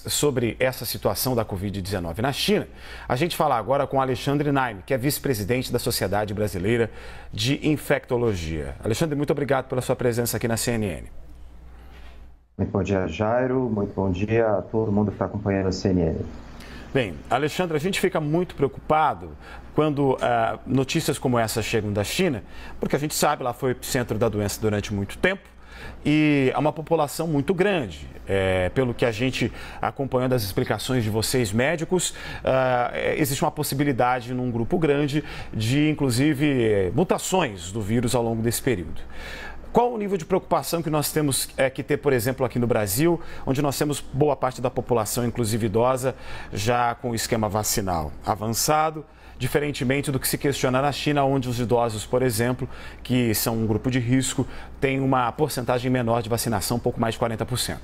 sobre essa situação da Covid-19 na China, a gente fala agora com Alexandre Naime, que é vice-presidente da Sociedade Brasileira de Infectologia. Alexandre, muito obrigado pela sua presença aqui na CNN. Muito bom dia, Jairo. Muito bom dia a todo mundo que está acompanhando a CNN. Bem, Alexandre, a gente fica muito preocupado quando notícias como essa chegam da China, porque a gente sabe, lá foi o epicentro da doença durante muito tempo e é uma população muito grande. Pelo que a gente acompanhando as explicações de vocês médicos, existe uma possibilidade num grupo grande de, inclusive, mutações do vírus ao longo desse período. Qual o nível de preocupação que nós temos que ter, por exemplo, aqui no Brasil, onde nós temos boa parte da população, inclusive idosa, já com o esquema vacinal avançado, diferentemente do que se questiona na China, onde os idosos, por exemplo, que são um grupo de risco, têm uma porcentagem menor de vacinação, um pouco mais de 40%.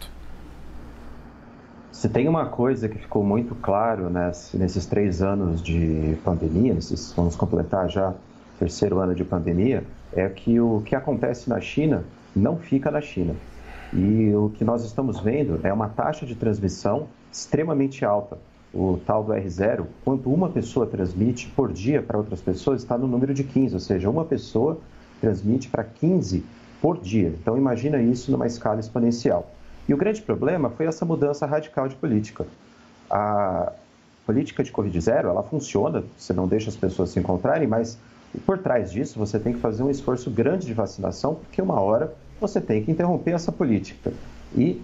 Se tem uma coisa que ficou muito claro nesses 3 anos de pandemia, vamos completar já o 3º ano de pandemia, é que o que acontece na China não fica na China. E o que nós estamos vendo é uma taxa de transmissão extremamente alta. O tal do R0, quanto uma pessoa transmite por dia para outras pessoas, está no número de 15, ou seja, uma pessoa transmite para 15 por dia. Então, imagina isso numa escala exponencial. E o grande problema foi essa mudança radical de política. A política de Covid-0, ela funciona, você não deixa as pessoas se encontrarem, mas por trás disso você tem que fazer um esforço grande de vacinação, porque uma hora você tem que interromper essa política. E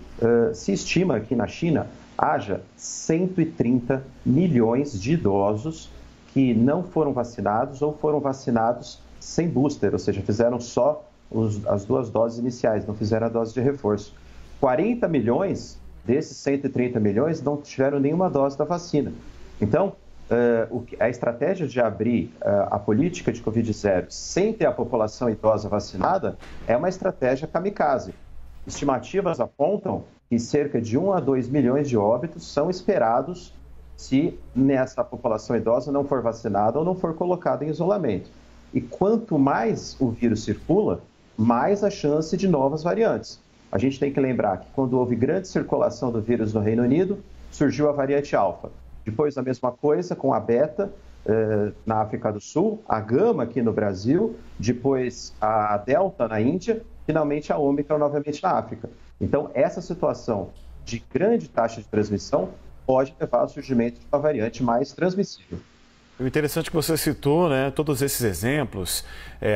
se estima que na China haja 130 milhões de idosos que não foram vacinados ou foram vacinados sem booster, ou seja, fizeram só as 2 doses iniciais, não fizeram a dose de reforço. 40 milhões desses 130 milhões não tiveram nenhuma dose da vacina. Então, a estratégia de abrir a política de Covid-0 sem ter a população idosa vacinada é uma estratégia kamikaze. Estimativas apontam que cerca de 1 a 2 milhões de óbitos são esperados se nessa população idosa não for vacinada ou não for colocada em isolamento. E quanto mais o vírus circula, mais a chance de novas variantes. A gente tem que lembrar que quando houve grande circulação do vírus no Reino Unido, surgiu a variante alfa. Depois a mesma coisa com a beta na África do Sul, a gama aqui no Brasil, depois a delta na Índia, finalmente a ômicron novamente na África. Então, essa situação de grande taxa de transmissão pode levar ao surgimento de uma variante mais transmissível. O interessante que você citou, todos esses exemplos,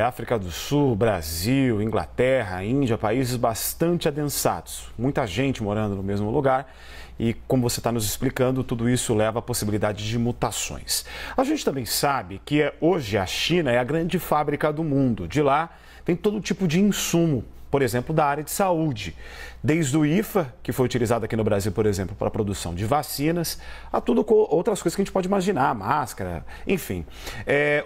África do Sul, Brasil, Inglaterra, Índia, países bastante adensados, muita gente morando no mesmo lugar e, como você está nos explicando, tudo isso leva à possibilidade de mutações. A gente também sabe que hoje a China é a grande fábrica do mundo. De lá tem todo tipo de insumo, por exemplo, da área de saúde, desde o IFA, que foi utilizado aqui no Brasil, por exemplo, para a produção de vacinas, a tudo outras coisas que a gente pode imaginar, máscara, enfim.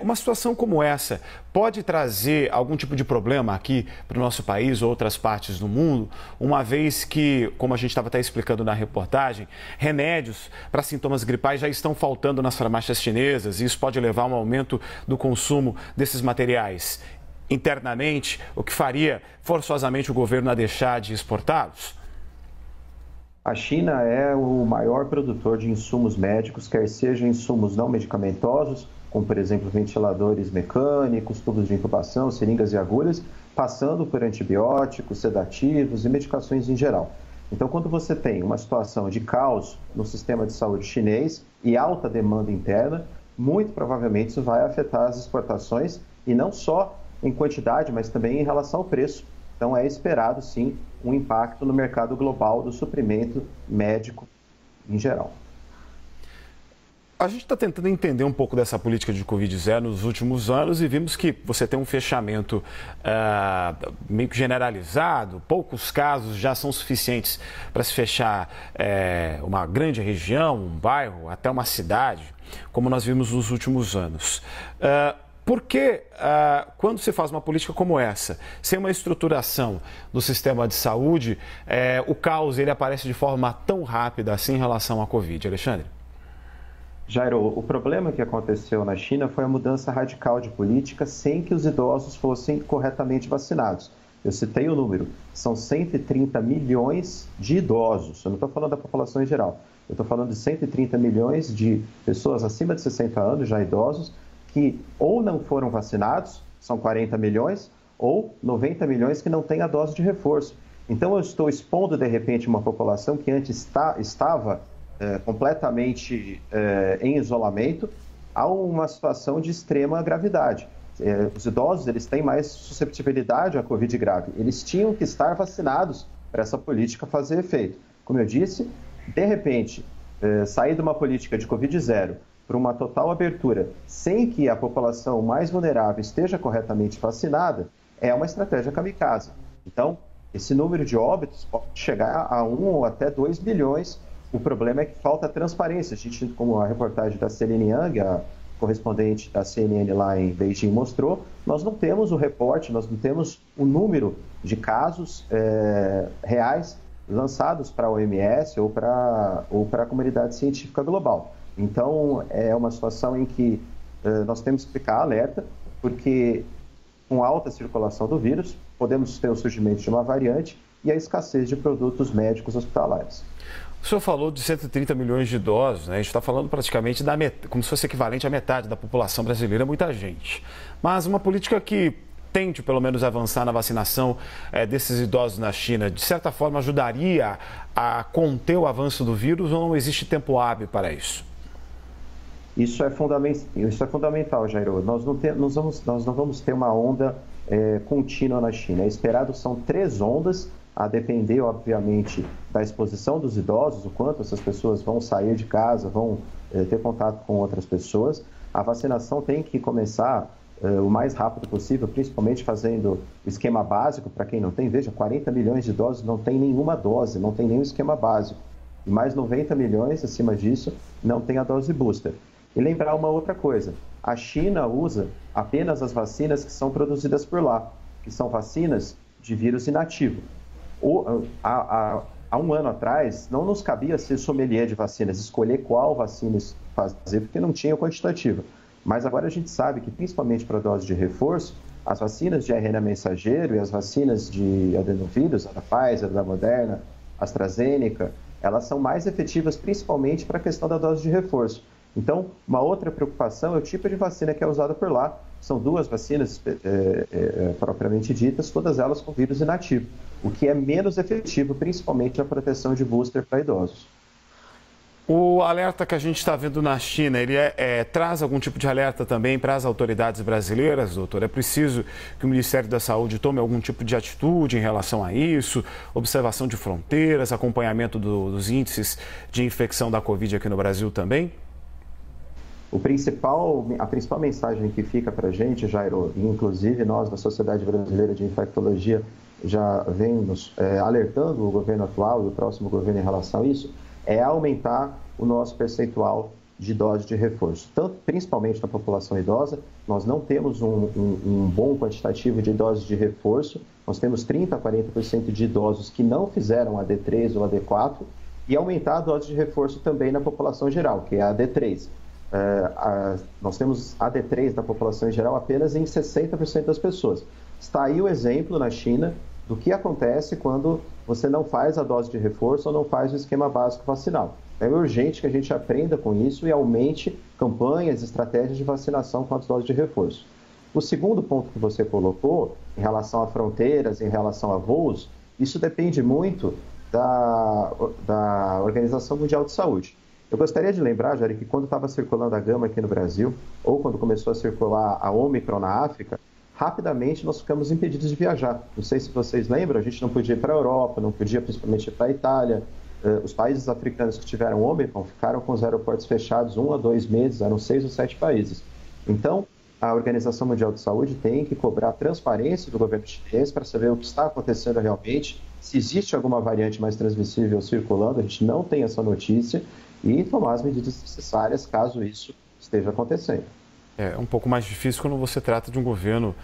Uma situação como essa pode trazer algum tipo de problema aqui para o nosso país ou outras partes do mundo, uma vez que, como a gente estava até explicando na reportagem, remédios para sintomas gripais já estão faltando nas farmácias chinesas e isso pode levar a um aumento do consumo desses materiais internamente, o que faria forçosamente o governo a deixar de exportá-los? A China é o maior produtor de insumos médicos, quer sejam insumos não medicamentosos, como por exemplo ventiladores mecânicos, tubos de intubação, seringas e agulhas, passando por antibióticos, sedativos e medicações em geral. Então, quando você tem uma situação de caos no sistema de saúde chinês e alta demanda interna, muito provavelmente isso vai afetar as exportações e não só em quantidade, mas também em relação ao preço. Então, é esperado, sim, um impacto no mercado global do suprimento médico em geral. A gente está tentando entender um pouco dessa política de Covid-0 nos últimos anos e vimos que você tem um fechamento meio que generalizado, poucos casos já são suficientes para se fechar uma grande região, um bairro, até uma cidade, como nós vimos nos últimos anos. Por que, quando se faz uma política como essa, sem uma estruturação do sistema de saúde, o caos ele aparece de forma tão rápida assim em relação à Covid, Alexandre? Jairo, o problema que aconteceu na China foi a mudança radical de política sem que os idosos fossem corretamente vacinados. eu citei o número, são 130 milhões de idosos, eu não estou falando da população em geral, eu estou falando de 130 milhões de pessoas acima de 60 anos, já idosos, que ou não foram vacinados, são 40 milhões, ou 90 milhões que não têm a dose de reforço. Então, eu estou expondo, de repente, uma população que antes estava completamente em isolamento a uma situação de extrema gravidade. Os idosos, eles têm mais susceptibilidade à Covid grave. Eles tinham que estar vacinados para essa política fazer efeito. Como eu disse, de repente, sair de uma política de Covid zero para uma total abertura, sem que a população mais vulnerável esteja corretamente vacinada, é uma estratégia kamikaze. Então, esse número de óbitos pode chegar a 1 ou até 2 bilhões. O problema é que falta transparência. A gente, como a reportagem da Celine Yang, a correspondente da CNN lá em Beijing mostrou, nós não temos o reporte, nós não temos o número de casos reais lançados para a OMS ou para a comunidade científica global. Então, é uma situação em que nós temos que ficar alerta, porque com alta circulação do vírus, podemos ter o surgimento de uma variante e a escassez de produtos médicos hospitalares. O senhor falou de 130 milhões de idosos, né? A gente está falando praticamente como se fosse equivalente à metade da população brasileira, muita gente. Mas uma política que tente, pelo menos, avançar na vacinação desses idosos na China, de certa forma ajudaria a conter o avanço do vírus ou não existe tempo hábil para isso? Isso é fundamental, Jairo. Nós não vamos ter uma onda contínua na China. É esperado, são 3 ondas, a depender, obviamente, da exposição dos idosos, o quanto essas pessoas vão sair de casa, vão ter contato com outras pessoas. A vacinação tem que começar o mais rápido possível, principalmente fazendo o esquema básico, para quem não tem. Veja, 40 milhões de idosos não tem nenhuma dose, não tem nenhum esquema básico. E mais 90 milhões, acima disso, não tem a dose booster. E lembrar uma outra coisa, a China usa apenas as vacinas que são produzidas por lá, que são vacinas de vírus inativo. Há um ano atrás, não nos cabia ser sommelier de vacinas, escolher qual vacina fazer, porque não tinha quantitativa. Mas agora a gente sabe que, principalmente para a dose de reforço, as vacinas de RNA mensageiro e as vacinas de adenovírus, a da Pfizer, da Moderna, AstraZeneca, elas são mais efetivas principalmente para a questão da dose de reforço. Então, uma outra preocupação é o tipo de vacina que é usada por lá. São 2 vacinas propriamente ditas, todas elas com vírus inativo, o que é menos efetivo, principalmente na proteção de booster para idosos. O alerta que a gente está vendo na China, ele traz algum tipo de alerta também para as autoridades brasileiras, doutor? É preciso que o Ministério da Saúde tome algum tipo de atitude em relação a isso? Observação de fronteiras, acompanhamento dos índices de infecção da Covid aqui no Brasil também? A principal mensagem que fica para a gente, Jairo, e inclusive nós da Sociedade Brasileira de Infectologia já vemos alertando o governo atual e o próximo governo em relação a isso, é aumentar o nosso percentual de dose de reforço. Principalmente na população idosa, nós não temos um bom quantitativo de doses de reforço, nós temos 30% a 40% de idosos que não fizeram a D3 ou a D4, e aumentar a dose de reforço também na população geral, que é a D3. Nós temos a D3 da população em geral apenas em 60% das pessoas. Está aí o exemplo na China do que acontece quando você não faz a dose de reforço ou não faz o esquema básico vacinal. É urgente que a gente aprenda com isso e aumente campanhas, estratégias de vacinação com as doses de reforço. O segundo ponto que você colocou, em relação a fronteiras, em relação a voos, isso depende muito da Organização Mundial de Saúde. Eu gostaria de lembrar, Jair, que quando estava circulando a Gama aqui no Brasil, ou quando começou a circular a Ômicron na África, rapidamente nós ficamos impedidos de viajar. Não sei se vocês lembram, a gente não podia ir para a Europa, não podia principalmente ir para a Itália. Os países africanos que tiveram Ômicron ficaram com os aeroportos fechados 1 a 2 meses, eram 6 ou 7 países. Então, a Organização Mundial de Saúde tem que cobrar transparência do governo chinês para saber o que está acontecendo realmente, se existe alguma variante mais transmissível circulando, a gente não tem essa notícia, e tomar as medidas necessárias caso isso esteja acontecendo. É um pouco mais difícil quando você trata de um governo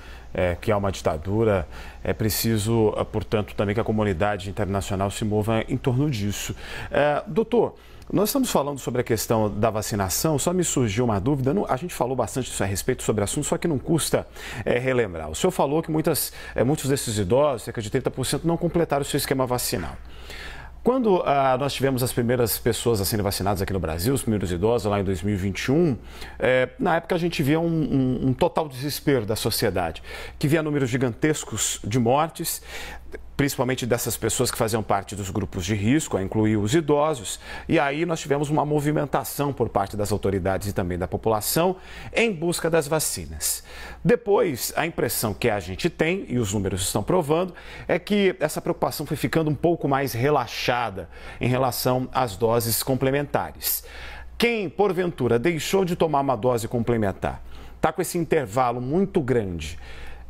que é uma ditadura. É preciso, portanto, também que a comunidade internacional se mova em torno disso. Doutor, nós estamos falando sobre a questão da vacinação, só me surgiu uma dúvida. A gente falou bastante a respeito sobre o assunto, só que não custa relembrar. O senhor falou que muitos desses idosos, cerca de 30%, não completaram o seu esquema vacinal. Quando nós tivemos as primeiras pessoas a serem vacinadas aqui no Brasil, os primeiros idosos lá em 2021, na época a gente via um total desespero da sociedade, que via números gigantescos de mortes, principalmente dessas pessoas que faziam parte dos grupos de risco, a incluir os idosos. E aí nós tivemos uma movimentação por parte das autoridades e também da população em busca das vacinas. Depois, a impressão que a gente tem, e os números estão provando, é que essa preocupação foi ficando um pouco mais relaxada em relação às doses complementares. Quem, porventura, deixou de tomar uma dose complementar, está com esse intervalo muito grande,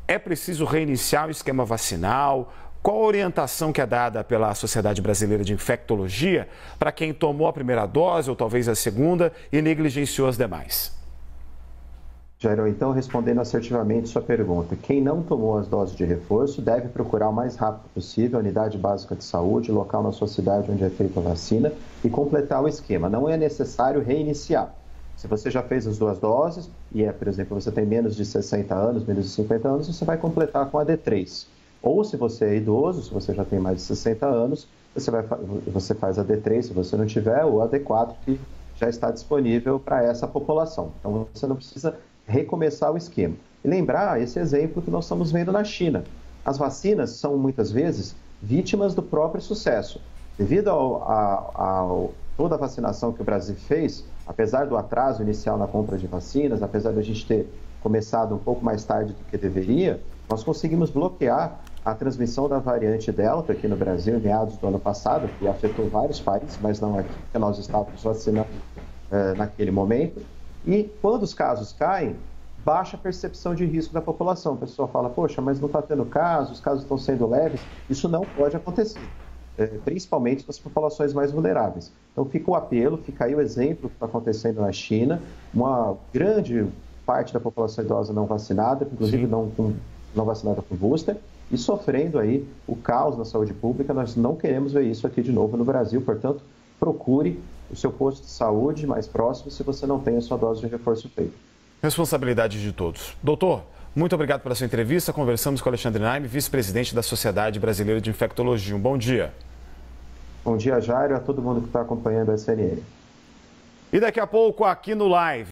é preciso reiniciar o esquema vacinal? Qual a orientação que é dada pela Sociedade Brasileira de Infectologia para quem tomou a primeira dose ou talvez a segunda e negligenciou as demais? Jairo, então, respondendo assertivamente sua pergunta, quem não tomou as doses de reforço deve procurar o mais rápido possível a unidade básica de saúde, local na sua cidade onde é feita a vacina, e completar o esquema. Não é necessário reiniciar. Se você já fez as 2 doses e, por exemplo, você tem menos de 60 anos, menos de 50 anos, você vai completar com a D3. Ou se você é idoso, se você já tem mais de 60 anos, você faz a D3, se você não tiver, ou a D4, que já está disponível para essa população. Então, você não precisa recomeçar o esquema. E lembrar esse exemplo que nós estamos vendo na China. As vacinas são, muitas vezes, vítimas do próprio sucesso. Devido a toda a vacinação que o Brasil fez, apesar do atraso inicial na compra de vacinas, apesar de a gente ter começado um pouco mais tarde do que deveria, nós conseguimos bloquear a transmissão da variante Delta aqui no Brasil em meados do ano passado, que afetou vários países, mas não aqui, porque nós estávamos vacinando naquele momento. E quando os casos caem, baixa a percepção de risco da população. A pessoa fala, poxa, mas não está tendo casos, os casos estão sendo leves. Isso não pode acontecer, principalmente nas populações mais vulneráveis. Então fica o apelo, fica aí o exemplo que está acontecendo na China, uma grande parte da população idosa não vacinada, inclusive não vacinada com booster, e sofrendo aí o caos na saúde pública. Nós não queremos ver isso aqui de novo no Brasil, portanto, procure o seu posto de saúde mais próximo se você não tem a sua dose de reforço feita. Responsabilidade de todos. Doutor, muito obrigado pela sua entrevista. Conversamos com Alexandre Naime, vice-presidente da Sociedade Brasileira de Infectologia. Um bom dia. Bom dia, Jairo, a todo mundo que está acompanhando a SNN. E daqui a pouco, aqui no Live.